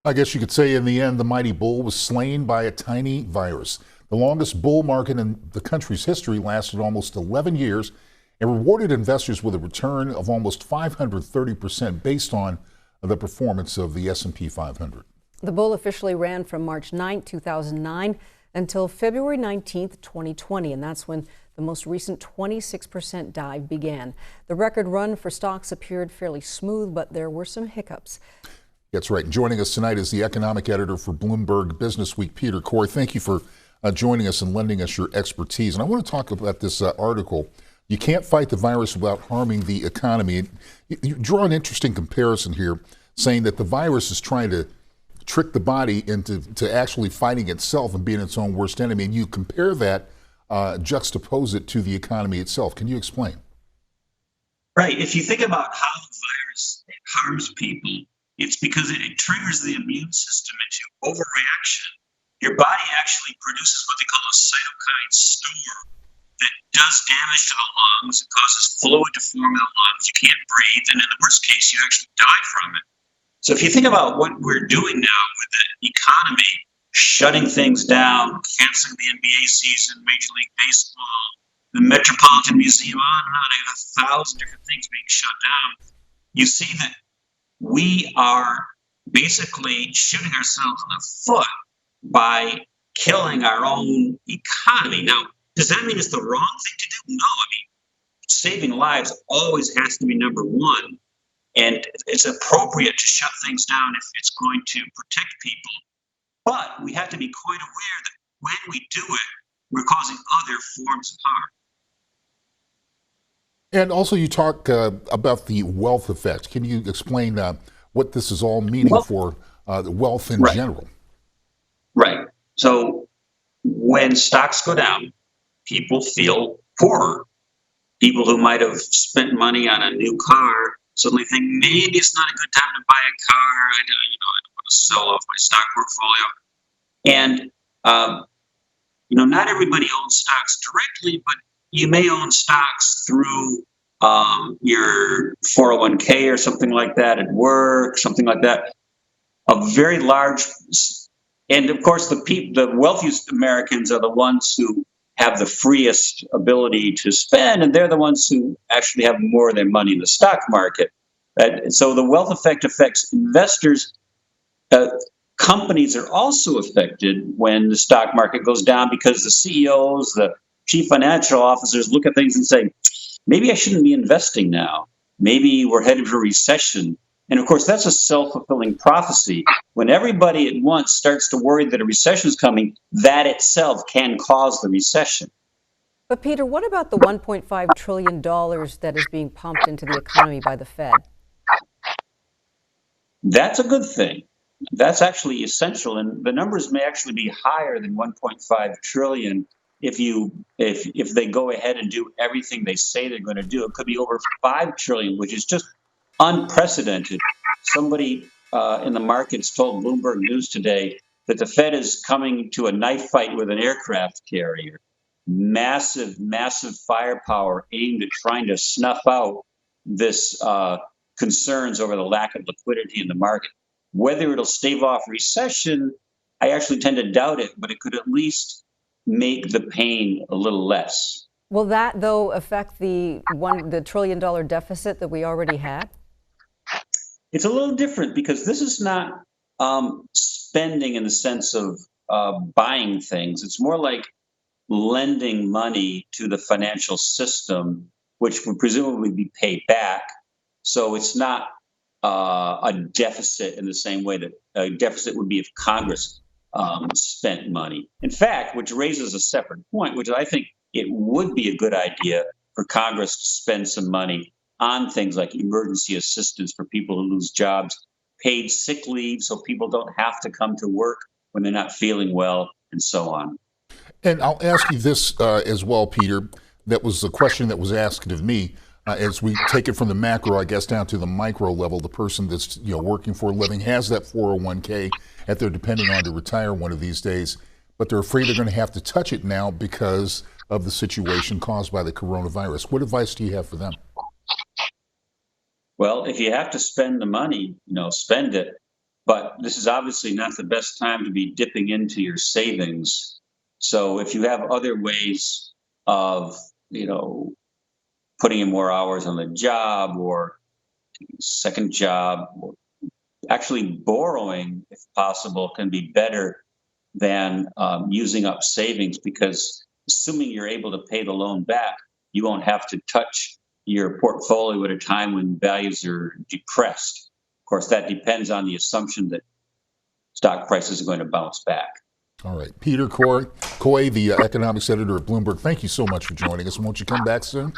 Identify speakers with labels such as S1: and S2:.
S1: I guess you could say in the end, the mighty bull was slain by a tiny virus. The longest bull market in the country's history lasted almost 11 years and rewarded investors with a return of almost 530% based on the performance of the S&P 500.
S2: The bull officially ran from March 9, 2009 until February 19, 2020, and that's when the most recent 26% dive began. The record run for stocks appeared fairly smooth, but there were some hiccups.
S1: That's right. And joining us tonight is the economic editor for Bloomberg Businessweek, Peter Coy. Thank you for joining us and lending us your expertise. And I want to talk about this article, "You Can't Fight the Virus Without Harming the Economy." You draw an interesting comparison here, saying that the virus is trying to trick the body into actually fighting itself and being its own worst enemy. And you compare that, juxtapose it to the economy itself. Can you explain?
S3: Right. If you think about how the virus harms people, it's because it triggers the immune system into overreaction. Your body actually produces what they call a cytokine storm that does damage to the lungs. It causes fluid to form in the lungs. You can't breathe. And in the worst case, you actually die from it. So if you think about what we're doing now with the economy, shutting things down, canceling the NBA season, Major League Baseball, the Metropolitan Museum, on and on, I have 1,000 different things being shut down. You see that we are basically shooting ourselves in the foot by killing our own economy. Now, does that mean it's the wrong thing to do? No. I mean, saving lives always has to be number one. And it's appropriate to shut things down if it's going to protect people. But we have to be quite aware that when we do it, we're causing other forms of harm.
S1: And also you talk about the wealth effect. Can you explain what this is all meaning for wealth in general?
S3: Right. So when stocks go down, people feel poorer. People who might have spent money on a new car suddenly think maybe it's not a good time to buy a car. I don't want to sell off my stock portfolio. And not everybody owns stocks directly, but you may own stocks through your 401k or something like that at work, something like that. A very large, and of course the wealthiest Americans are the ones who have the freest ability to spend, and they're the ones who actually have more of their money in the stock market. So the wealth effect affects investors. Companies are also affected when the stock market goes down because the CEOs, the chief financial officers look at things and say, maybe I shouldn't be investing now. Maybe we're headed for recession. And of course, that's a self-fulfilling prophecy. When everybody at once starts to worry that a recession is coming, that itself can cause the recession.
S2: But Peter, what about the $1.5 trillion that is being pumped into the economy by the Fed?
S3: That's a good thing. That's actually essential. And the numbers may actually be higher than 1.5 trillion if they go ahead and do everything they say they're going to do. It could be over 5 trillion, which is just unprecedented. Somebody in the markets told Bloomberg News today that the Fed is coming to a knife fight with an aircraft carrier. Massive firepower aimed at trying to snuff out this concerns over the lack of liquidity in the market. Whether it'll stave off recession, I actually tend to doubt it, but it could at least make the pain a little less.
S2: Will that, though, affect the $1 trillion deficit that we already had?
S3: It's a little different because this is not spending in the sense of buying things. It's more like lending money to the financial system, which would presumably be paid back. So it's not a deficit in the same way that a deficit would be if Congress spent money. In fact, which raises a separate point, which I think it would be a good idea for Congress to spend some money on things like emergency assistance for people who lose jobs, paid sick leave so people don't have to come to work when they're not feeling well, and so on.
S1: And I'll ask you this as well, Peter. That was a question that was asked of me. As we take it from the macro, I guess, down to the micro level, the person that's working for a living has that 401k that they're depending on to retire one of these days, but they're afraid they're going to have to touch it now because of the situation caused by the coronavirus. What advice do you have for them?
S3: Well, if you have to spend the money, spend it. But this is obviously not the best time to be dipping into your savings. So if you have other ways of, putting in more hours on the job or second job, or actually borrowing, if possible, can be better than using up savings, because assuming you're able to pay the loan back, you won't have to touch your portfolio at a time when values are depressed. Of course, that depends on the assumption that stock prices are going to bounce back.
S1: All right. Peter Coy, the economics editor at Bloomberg, thank you so much for joining us. Won't you come back soon?